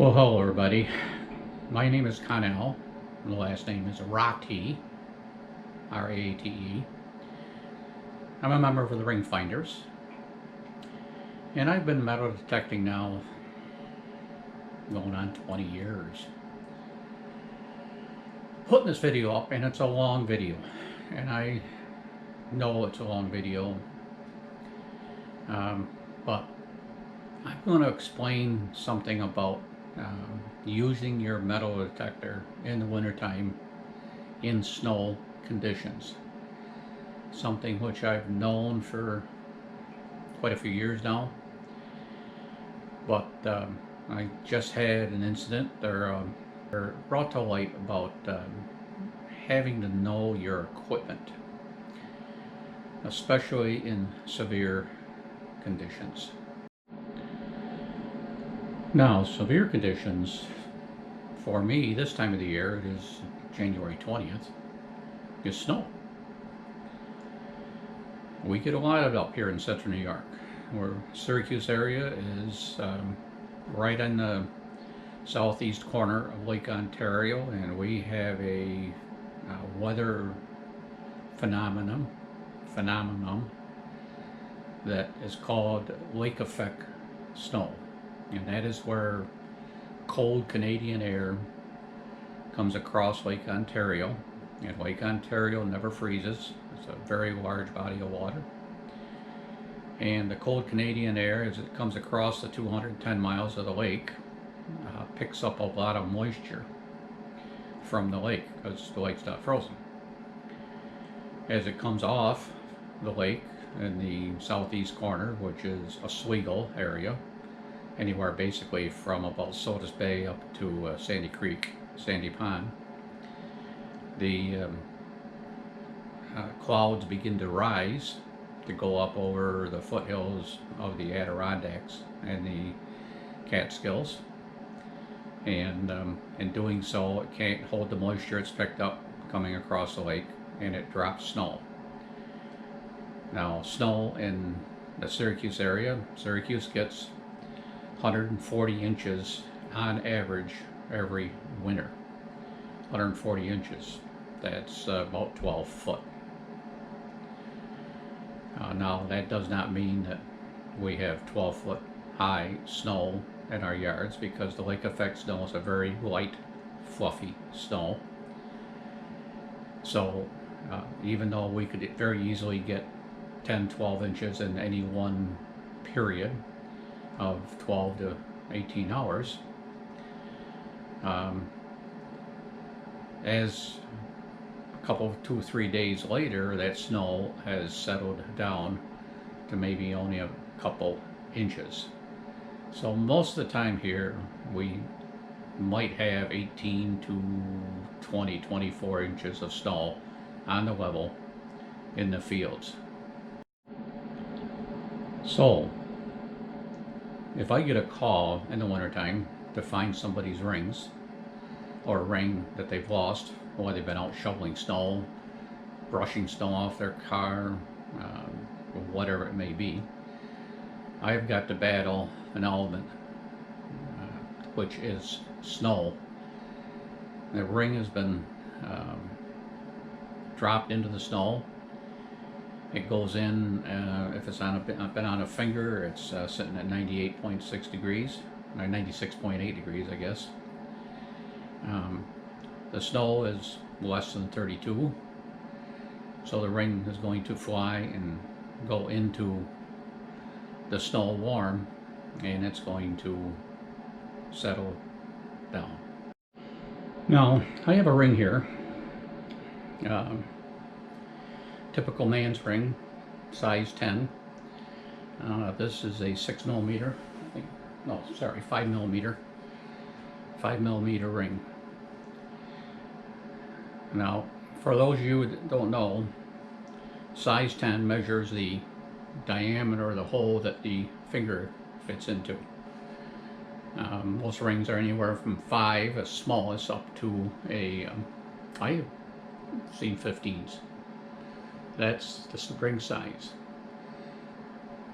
Well, hello everybody. My name is Connell. The last name is Rate, R-A-T-E. I'm a member of the Ring Finders, and I've been metal detecting now going on 20 years. Putting this video up, and it's a long video, and I know it's a long video, but I'm going to explain something about using your metal detector in the wintertime in snow conditions. Something which I've known for quite a few years now, but I just had an incident or brought to light about having to know your equipment, especially in severe conditions. Now, severe conditions, for me, this time of the year, it is January 20th, is snow. We get a lot of it up here in central New York, where Syracuse area is right on the southeast corner of Lake Ontario, and we have a weather phenomenon that is called lake effect snow. And that is where cold Canadian air comes across Lake Ontario, and Lake Ontario never freezes. It's a very large body of water. And the cold Canadian air, as it comes across the 210 miles of the lake, picks up a lot of moisture from the lake because the lake's not frozen. As it comes off the lake in the southeast corner, which is Oswego area, anywhere basically from about Sodas Bay up to Sandy Creek, Sandy Pond, the clouds begin to rise to go up over the foothills of the Adirondacks and the Catskills, and in doing so it can't hold the moisture it's picked up coming across the lake, and it drops snow. Now, snow in the Syracuse area, Syracuse gets 140 inches on average every winter. 140 inches. That's about 12 foot. Now, that does not mean that we have 12 foot high snow in our yards, because the lake effect snow is a very light, fluffy snow. So even though we could very easily get 10-12 inches in any one period of 12 to 18 hours, as a couple, 2-3 days later, that snow has settled down to maybe only a couple inches. So most of the time here we might have 18 to 20, 24 inches of snow on the level in the fields. So if I get a call in the wintertime to find somebody's rings, or a ring that they've lost, or they've been out shoveling snow, brushing snow off their car, whatever it may be, I've got to battle an element, which is snow. The ring has been dropped into the snow. It goes in, if it's been on a finger, it's sitting at 98.6 degrees, or 96.8 degrees, I guess. The snow is less than 32, so the ring is going to fly and go into the snow warm, and it's going to settle down. Now, I have a ring here, typical man's ring, size 10. This is a 6 millimeter, I think, no, sorry, 5 millimeter ring. Now, for those of you that don't know, size 10 measures the diameter of the hole that the finger fits into. Most rings are anywhere from 5, as smallest, up to I've seen 15s. That's the ring size.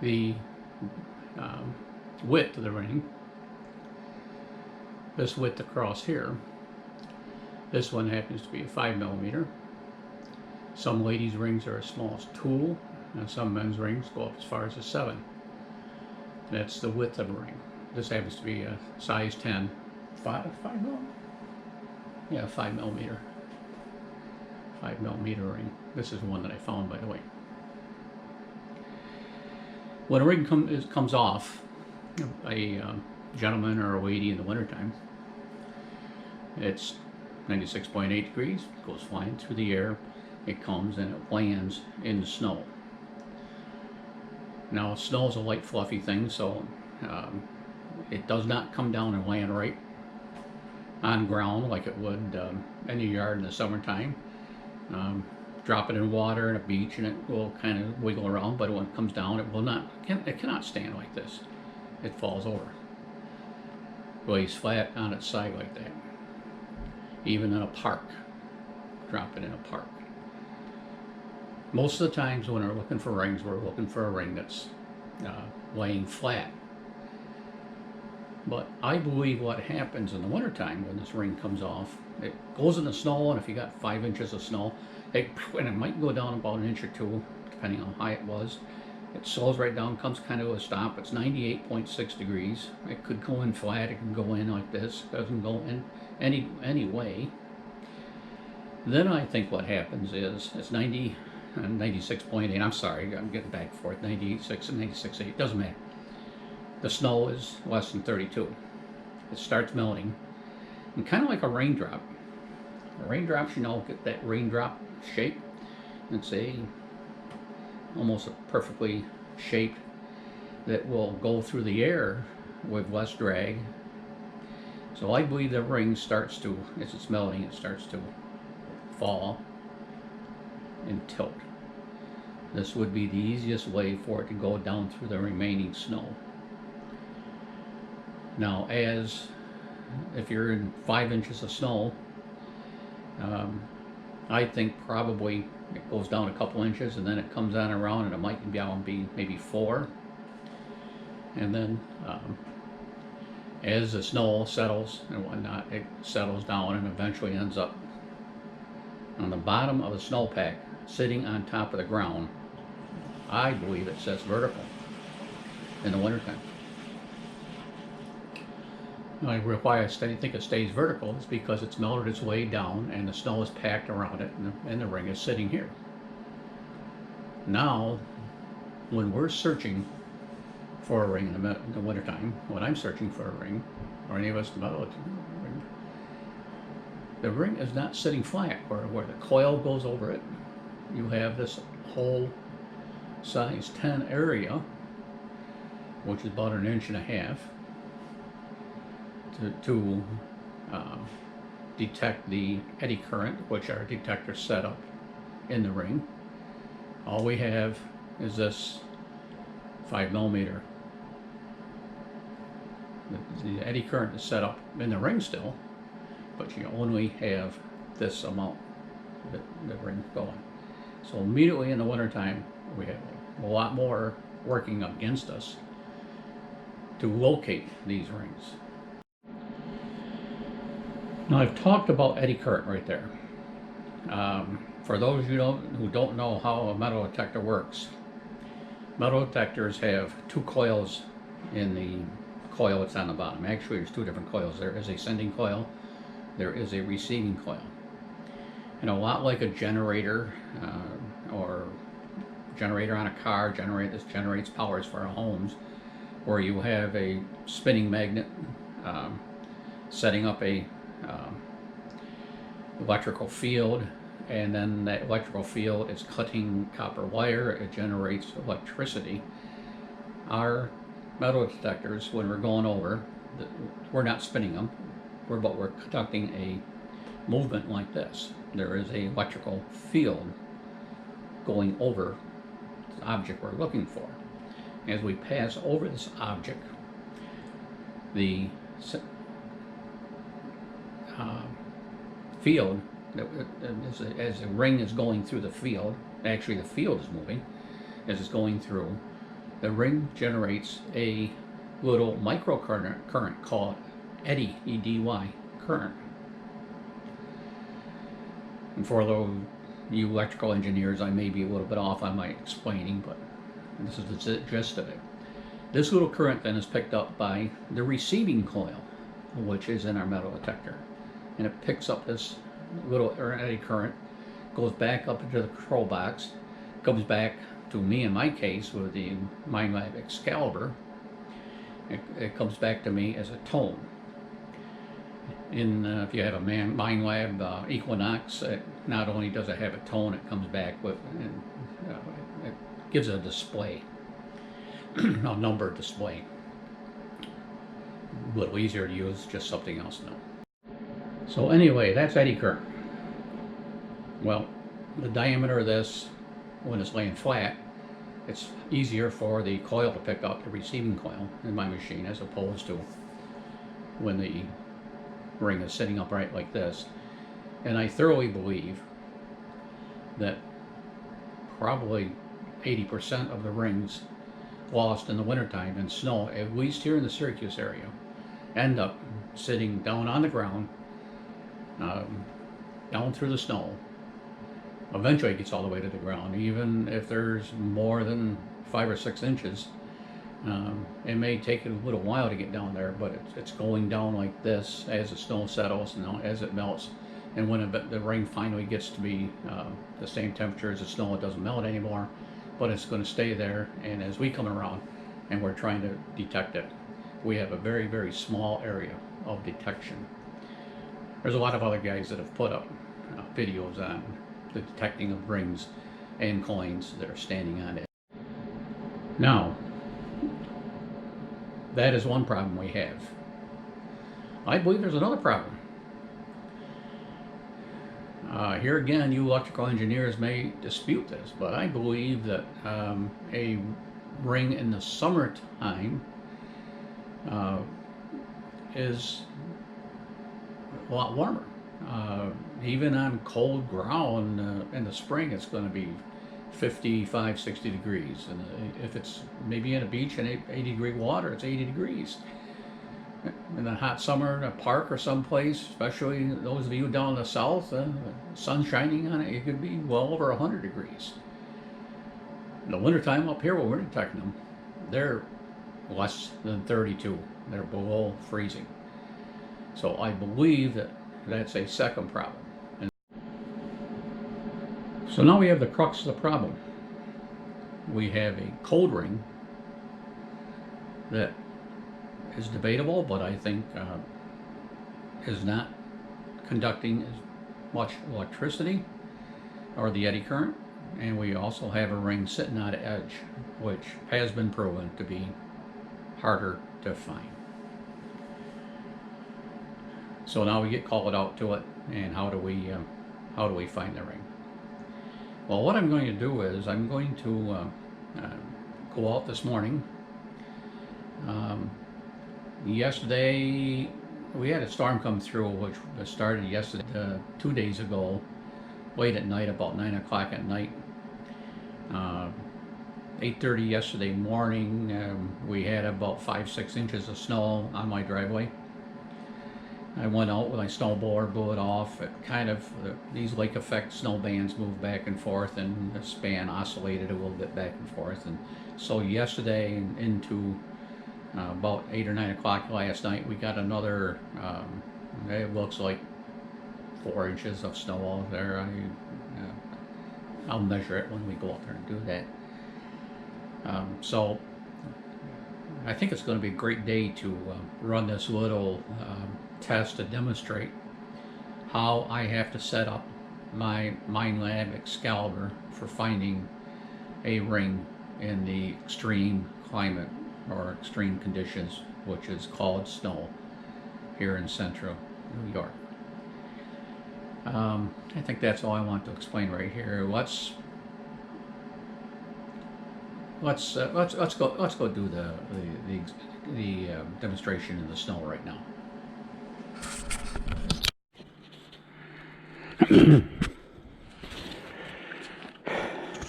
The width of the ring this width across here, this one happens to be a 5mm. Some ladies' rings are as small as 2, and some men's rings go up as far as a 7. That's the width of a ring. This happens to be a size 10, 5mm? Yeah, 5mm. 5mm ring. This is one that I found, by the way. When a ring comes off, a gentleman or a lady in the wintertime, it's 96.8 degrees, it goes flying through the air, it comes and it lands in the snow. Now, snow is a light, fluffy thing, so it does not come down and land right on ground like it would in your yard in the summertime. Drop it in water at a beach and it will kind of wiggle around, but when it comes down, it will not. It cannot stand like this. It falls over. It lays flat on its side like that. Even in a park. Drop it in a park. Most of the times when we're looking for rings, we're looking for a ring that's laying flat. But I believe what happens in the wintertime when this ring comes off, it goes in the snow, and if you got 5 inches of snow, and it might go down about 1 inch or 2, depending on how high it was. It slows right down, comes kind of to a stop. It's 98.6 degrees. It could go in flat, it can go in like this, it doesn't go in any way. Then I think what happens is, it's 96.8, I'm sorry, I'm getting back for it, 98.6 and 96.8, doesn't matter. The snow is less than 32. It starts melting, and kind of like a raindrop. Raindrops, you know, get that raindrop shape. It's almost a perfectly shaped that will go through the air with less drag. So I believe the ring starts to, as it's melting, it starts to fall and tilt. This would be the easiest way for it to go down through the remaining snow. Now, if you're in 5 inches of snow, I think probably it goes down a couple inches and then it comes on around, and it might be maybe 4. And then as the snow settles and whatnot, it settles down and eventually ends up on the bottom of the snowpack, sitting on top of the ground. I believe it sits vertical in the wintertime. Why I think it stays vertical is because it's melted its way down and the snow is packed around it, and the ring is sitting here. Now, when we're searching for a ring in the wintertime, when I'm searching for a ring, or any of us about a ring, the ring is not sitting flat where the coil goes over it. You have this whole size 10 area, which is about 1.5 inches, to detect the eddy current, which our detector set up in the ring. All we have is this 5mm. The eddy current is set up in the ring still, but you only have this amount of the ring going. So immediately in the wintertime, we have a lot more working against us to locate these rings. Now, I've talked about eddy current right there. For those who don't know how a metal detector works, metal detectors have 2 coils in the coil that's on the bottom. Actually, there's 2 different coils. There is a sending coil, there is a receiving coil. And a lot like a generator or generator on a car, this generates powers for our homes, where you have a spinning magnet setting up a electrical field, and then that electrical field is cutting copper wire. It generates electricity. Our metal detectors, when we're going over, we're not spinning them, but we're conducting a movement like this. There is a electrical field going over the object we're looking for. As we pass over this object, the field, as the ring is going through the field, actually the field is moving as it's going through, the ring generates a little microcurrent called eddy, E-D-Y, current. And for those you electrical engineers, I may be a little bit off on my explaining, but this is the gist of it. This little current then is picked up by the receiving coil, which is in our metal detector. And it picks up this little eddy current, goes back up into the control box, comes back to me in my case with the Minelab Excalibur. It comes back to me as a tone. If you have a Minelab Equinox, not only does it have a tone, it comes back with, it gives a display, a number display. A little easier to use, just something else to know. So anyway, that's eddy current. Well, the diameter of this, when it's laying flat, it's easier for the coil to pick up, the receiving coil in my machine, as opposed to when the ring is sitting upright like this. And I thoroughly believe that probably 80% of the rings lost in the wintertime in snow, at least here in the Syracuse area, end up sitting down on the ground, down through the snow. Eventually it gets all the way to the ground, even if there's more than 5 or 6 inches. It may take it a little while to get down there, but it's going down like this as the snow settles and as it melts. And when the ring finally gets to be the same temperature as the snow, it doesn't melt anymore, but it's going to stay there. And as we come around and we're trying to detect it, we have a very, very small area of detection. There's a lot of other guys that have put up videos on the detecting of rings and coins that are standing on it. Now, that is one problem we have. I believe there's another problem. Here again, you electrical engineers may dispute this, but I believe that a ring in the summertime is a lot warmer. Even on cold ground in the spring, it's going to be 55, 60 degrees. And if it's maybe in a beach in 80-degree water, it's 80 degrees. In a hot summer in a park or someplace, especially those of you down in the south, sun shining on it, it could be well over 100 degrees. In the wintertime up here where we're detecting them, they're less than 32. They're below freezing. So I believe that that's a second problem. And so now we have the crux of the problem. We have a cold ring that is debatable, but I think is not conducting as much electricity or the eddy current. And we also have a ring sitting on the edge, which has been proven to be harder to find. So now we get called out to it, and how do we find the ring? Well, what I'm going to do is I'm going to go out this morning. Yesterday we had a storm come through, which started yesterday, 2 days ago, late at night, about 9 o'clock at night. 8:30 yesterday morning, we had about 5-6 inches of snow on my driveway. I went out with my snowblower, blew it off. It kind of, these lake effect snow bands move back and forth, and the span oscillated a little bit back and forth. And so yesterday into about 8 or 9 o'clock last night, we got another, it looks like 4 inches of snow out there. I'll measure it when we go out there and do that. So I think it's going to be a great day to run this little test to demonstrate how I have to set up my Minelab Excalibur for finding a ring in the extreme climate or extreme conditions, which is called snow here in central New York. I think that's all I want to explain right here. Let's go do the demonstration in the snow right now.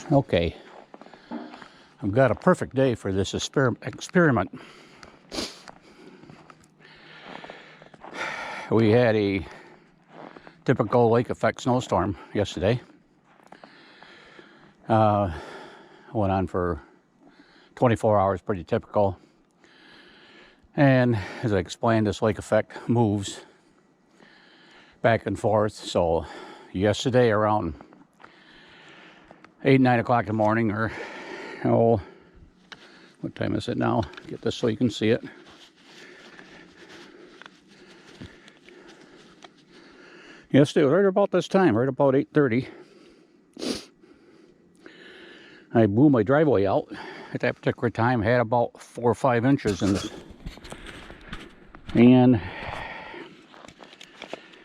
Okay, I've got a perfect day for this experiment. We had a typical lake effect snowstorm yesterday. Went on for 24 hours, pretty typical. And as I explained, this lake effect moves back and forth. So yesterday around 8, 9 o'clock in the morning, or oh, what time is it now? Get this so you can see it. Yesterday was right about this time, right about 8:30. I blew my driveway out. At that particular time, had about 4 or 5 inches in it, and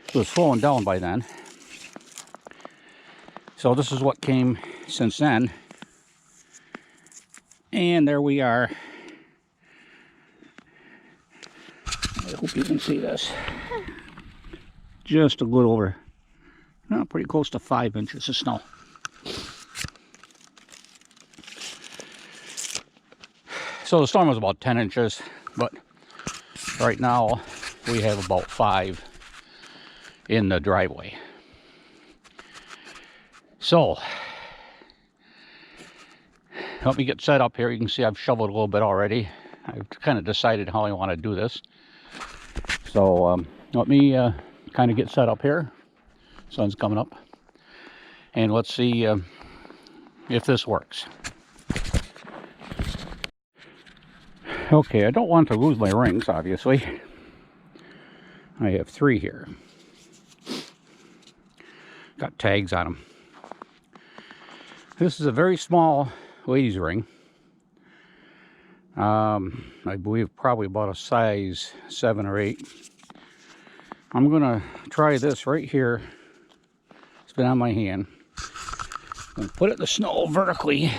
it was slowing down by then. So this is what came since then, and there we are. I hope you can see this. Just a little over, pretty close to 5 inches of snow. So the storm was about 10 inches, but right now we have about 5 in the driveway. So help me get set up here. You can see I've shoveled a little bit already. I've kind of decided how I want to do this. So let me kind of get set up here. Sun's coming up, and let's see if this works. Okay, I don't want to lose my rings, obviously. I have 3 here. Got tags on them. This is a very small ladies' ring. I believe probably about a size 7 or 8. I'm gonna try this right here. It's been on my hand. I'm gonna put it in the snow vertically.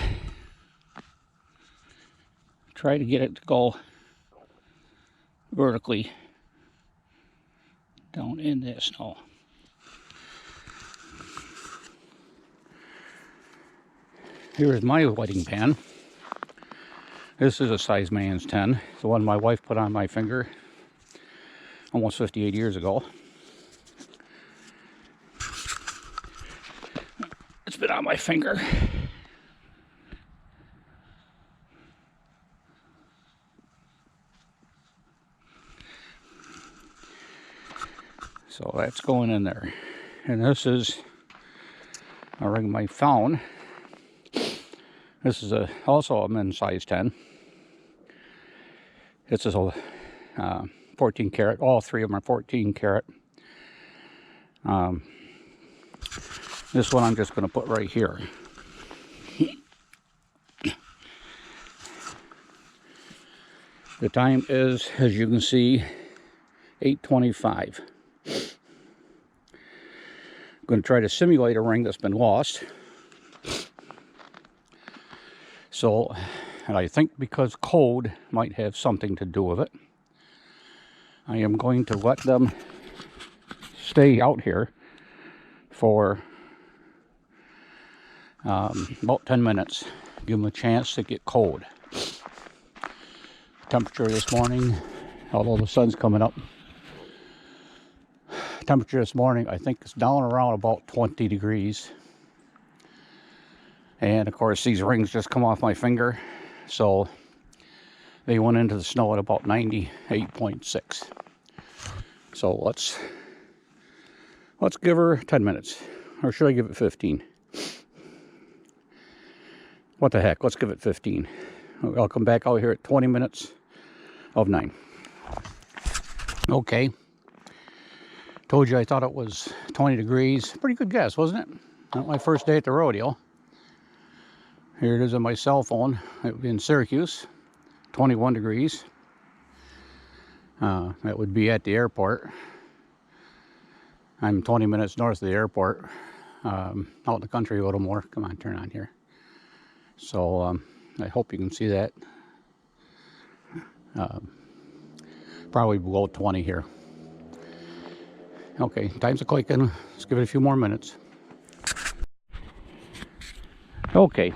Try to get it to go vertically down in that snow. Here is my wedding band. This is a size man's 10. It's the one my wife put on my finger almost 58 years ago. It's been on my finger. So that's going in there. And this is a ring I found. This is also a men's size 10. This is a 14 karat. All 3 of them are 14 karat. This one I'm just going to put right here. The time is, as you can see, 8:25. I'm going to try to simulate a ring that's been lost. So, and I think because cold might have something to do with it, I am going to let them stay out here for about 10 minutes. Give them a chance to get cold. Temperature this morning, although the sun's coming up, temperature this morning I think it's down around about 20 degrees. And of course these rings just come off my finger, so they went into the snow at about 98.6. So let's give her 10 minutes, or should I give it 15? What the heck, let's give it 15. I'll come back out here at 20 minutes of 9. Okay, told you I thought it was 20 degrees. Pretty good guess, wasn't it? Not my first day at the rodeo. Here it is on my cell phone. It would be in Syracuse, 21 degrees. That would be at the airport. I'm 20 minutes north of the airport, out in the country a little more. Come on, turn on here. So I hope you can see that. Probably below 20 here. Okay, time's a clicking. Let's give it a few more minutes. Okay.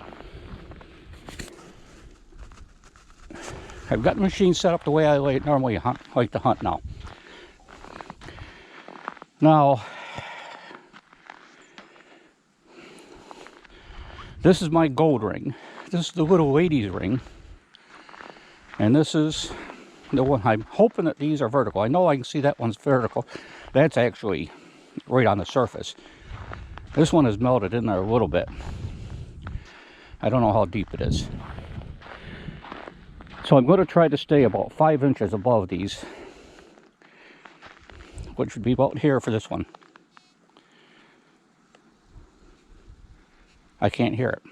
I've got the machine set up the way I normally like to hunt now. Now, this is my gold ring. This is the little lady's ring. And this is the one. I'm hoping that these are vertical. I know I can see that one's vertical. That's actually right on the surface. This one is melted in there a little bit. I don't know how deep it is. So I'm going to try to stay about 5 inches above these, which would be about here for this one. I can't hear it.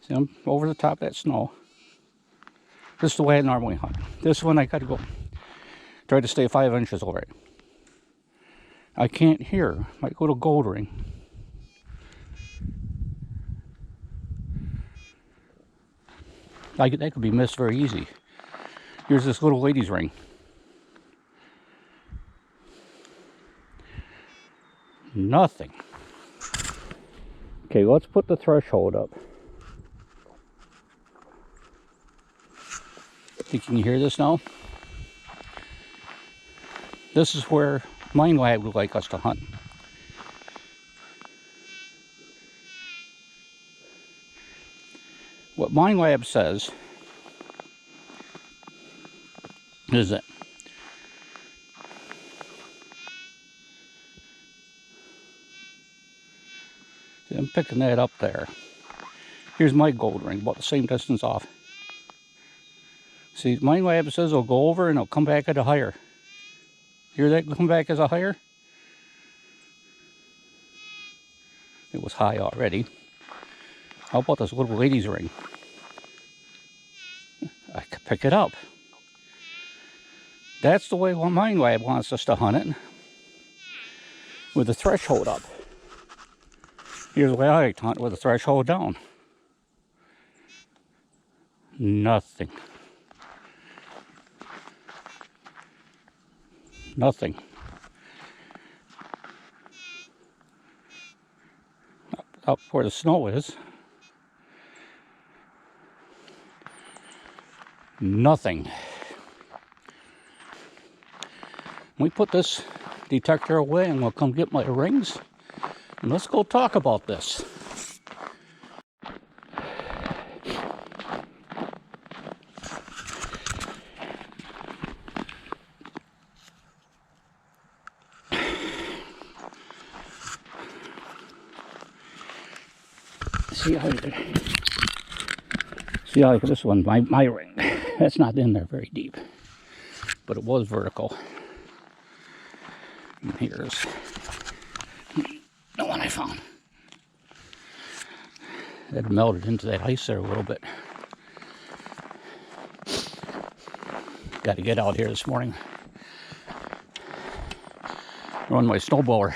See, I'm over the top of that snow. This is the way I normally hunt. This one I got to go try to stay 5 inches over it. I can't hear my little gold ring. That could be missed very easy. Here's this little lady's ring. Nothing. Okay, let's put the threshold up. You can hear this now? This is where Mine Lab would like us to hunt. What Mine Lab says is that I'm picking that up there. Here's my gold ring, about the same distance off. See, Mine Lab says it'll go over and it'll come back at a higher. Hear that come back as a higher? It was high already. How about this little lady's ring? I could pick it up. That's the way Mine Lab wants us to hunt it, with the threshold up. Here's the way I like to hunt, with the threshold down. Nothing. Nothing. Up where the snow is. Nothing. We put this detector away and we'll come get my rings. And let's go talk about this. See how this one, my ring, that's not in there very deep, but it was vertical. And here's the one I found. That melted into that ice there a little bit. Got to get out here this morning. Run my snowblower.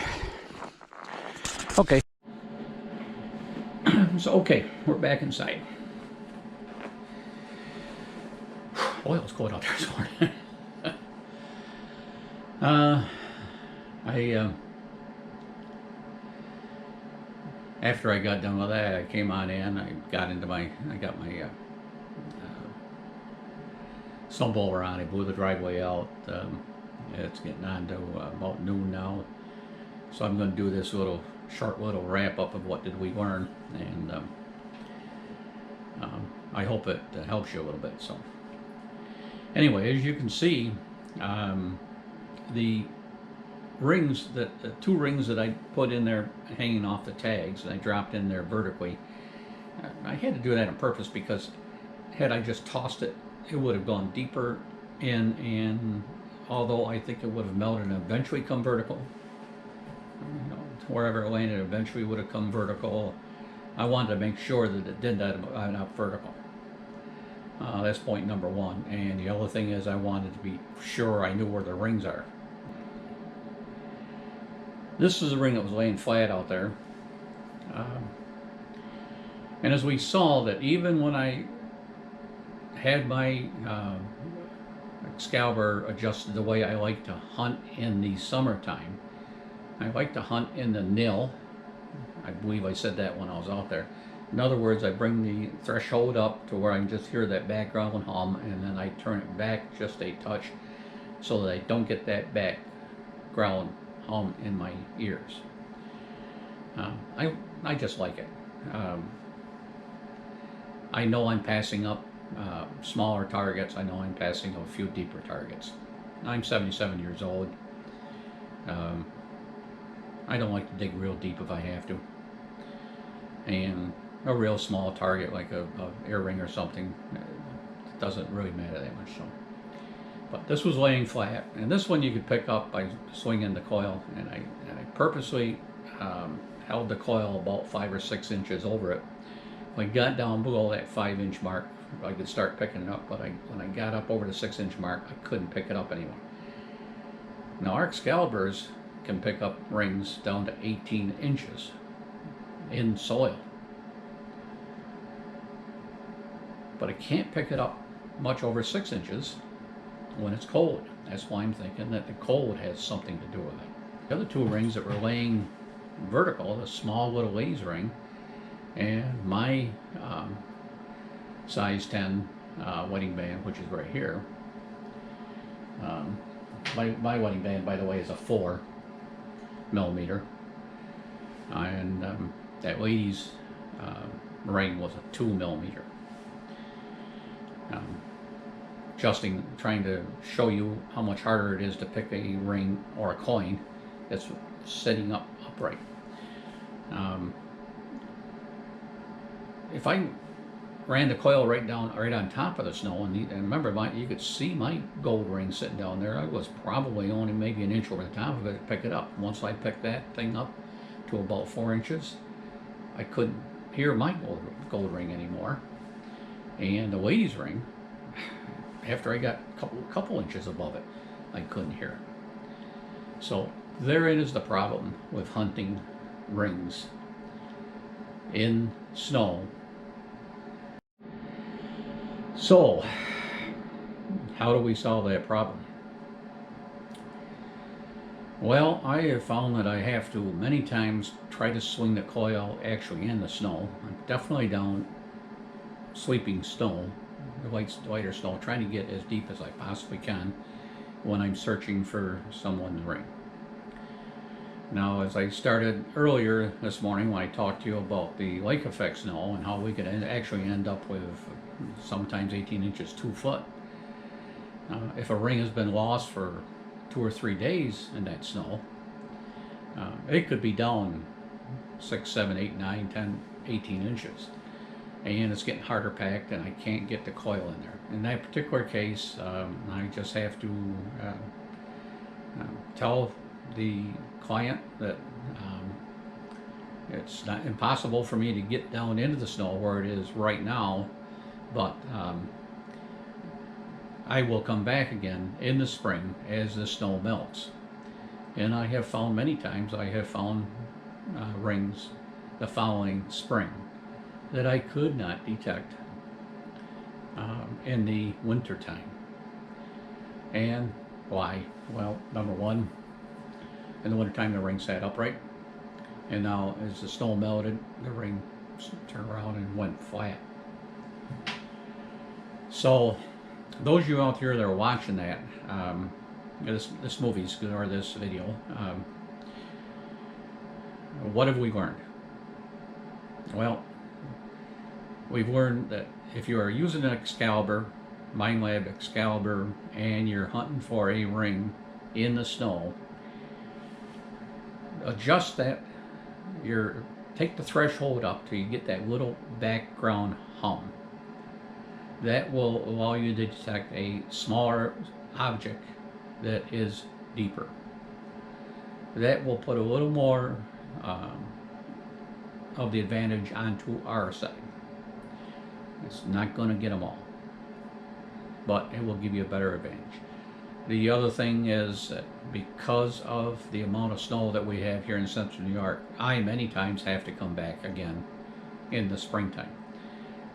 Okay. So, okay, we're back inside. Boy, it was cold out there this morning. After I got done with that, I came on in. I got my snowblower on. I blew the driveway out. It's getting on to about noon now, so I'm going to do this short little wrap up of what did we learn, and I hope it helps you a little bit. So anyway, as you can see, the rings, the two rings that I put in there hanging off the tags, and I dropped in there vertically. I had to do that on purpose because had I just tossed it, it would have gone deeper in, and although I think it would have melted and eventually come vertical, you know, wherever it landed eventually would have come vertical. I wanted to make sure that it did that up vertical. That's point number one. And the other thing is I wanted to be sure I knew where the rings are. This is a ring that was laying flat out there. And as we saw, that even when I had my Excalibur adjusted the way I like to hunt in the summertime, I like to hunt in the nil. I believe I said that when I was out there. In other words, I bring the threshold up to where I can just hear that background hum, and then I turn it back just a touch so that I don't get that back growling hum in my ears. I just like it. Um, I know I'm passing up smaller targets. I know I'm passing a few deeper targets. I'm 77 years old. Um, I don't like to dig real deep if I have to. And a real small target like a ear ring or something doesn't really matter that much. So, but this was laying flat, and this one you could pick up by swinging the coil. And I purposely held the coil about 5 or 6 inches over it. When I got down below that 5-inch mark, I could start picking it up, but when I got up over the 6-inch mark, I couldn't pick it up anymore. Now our Excaliburs can pick up rings down to 18 inches in soil, but I can't pick it up much over 6 inches when it's cold. That's why I'm thinking that the cold has something to do with it. The other two rings that were laying vertical, the small little laser ring, and my size 10 wedding band, which is right here. My wedding band, by the way, is a 4mm, and that lady's ring was a 2mm. Trying to show you how much harder it is to pick a ring or a coin that's sitting upright. If I ran the coil right on top of the snow, and remember, you could see my gold ring sitting down there. I was probably only maybe an inch over the top of it to pick it up. Once I picked that thing up to about 4 inches, I couldn't hear my gold ring anymore. And the lady's ring, after I got a couple inches above it, I couldn't hear it. So therein is the problem with hunting rings in snow. So, how do we solve that problem? Well, I have found that I have to many times try to swing the coil actually in the snow. I'm definitely down sleeping snow, lighter snow, trying to get as deep as I possibly can when I'm searching for someone's ring. Now, as I started earlier this morning when I talked to you about the lake effect snow and how we could actually end up with sometimes 18 inches, 2 foot. If a ring has been lost for 2 or 3 days in that snow, it could be down 6, 7, 8, 9, 10, 18 inches. And it's getting harder packed, and I can't get the coil in there. In that particular case, I just have to tell the client that it's not impossible for me to get down into the snow where it is right now, but I will come back again in the spring as the snow melts. And I have found many times, I have found rings the following spring that I could not detect in the winter time. And why? Well, number one, in the wintertime the ring sat upright, and now as the snow melted, the ring turned around and went flat. So those of you out here that are watching that, this movie's or this video, what have we learned? Well, we've learned that if you are using an Excalibur, Minelab Excalibur, and you're hunting for a ring in the snow, adjust that, take the threshold up till you get that little background hum. That will allow you to detect a smaller object that is deeper. That will put a little more of the advantage onto our side. It's not going to get them all, but it will give you a better advantage. The other thing is that because of the amount of snow that we have here in central New York, I many times have to come back again in the springtime.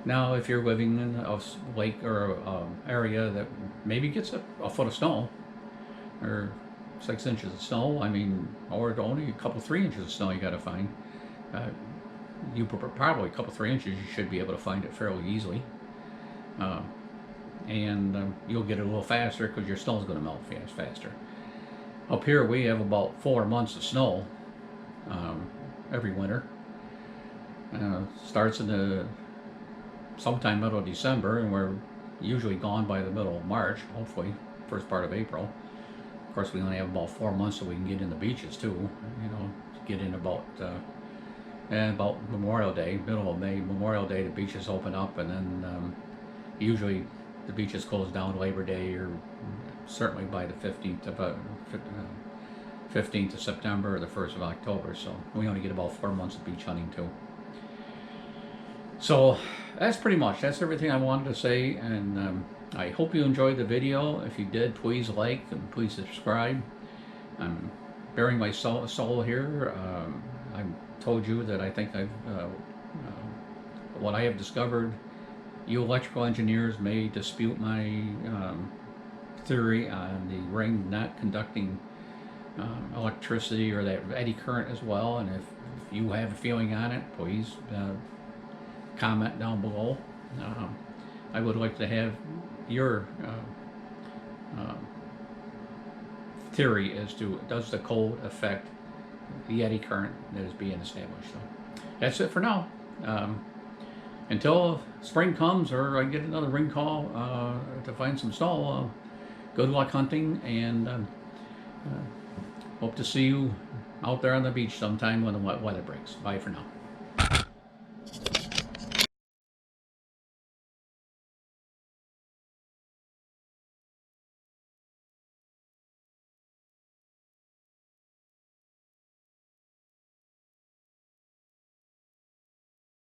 Now, if you're living in a lake or area that maybe gets a foot of snow or 6 inches of snow, or only a couple, 3 inches of snow you got to find, you probably a couple, 3 inches, you should be able to find it fairly easily. And you'll get it a little faster because your snow's going to melt faster. Up here we have about 4 months of snow every winter. Starts in the sometime middle of December, and we're usually gone by the middle of March, hopefully first part of April. Of course, we only have about 4 months so we can get in the beaches too. You know, get in about Memorial Day, middle of May, Memorial Day, the beaches open up, and then usually the beaches close down Labor Day, or certainly by the 15th of September or the 1st of October. So we only get about 4 months of beach hunting too. So that's everything I wanted to say, and I hope you enjoyed the video. If you did, please like and please subscribe. I'm bearing my soul here. I told you that I think what I have discovered, you electrical engineers may dispute my theory on the ring not conducting electricity or that eddy current as well. And if you have a feeling on it, please comment down below. I would like to have your theory as to, does the cold affect the eddy current that is being established. So that's it for now. Until spring comes or I get another ring call to find some snow, good luck hunting, and hope to see you out there on the beach sometime when the weather breaks. Bye for now.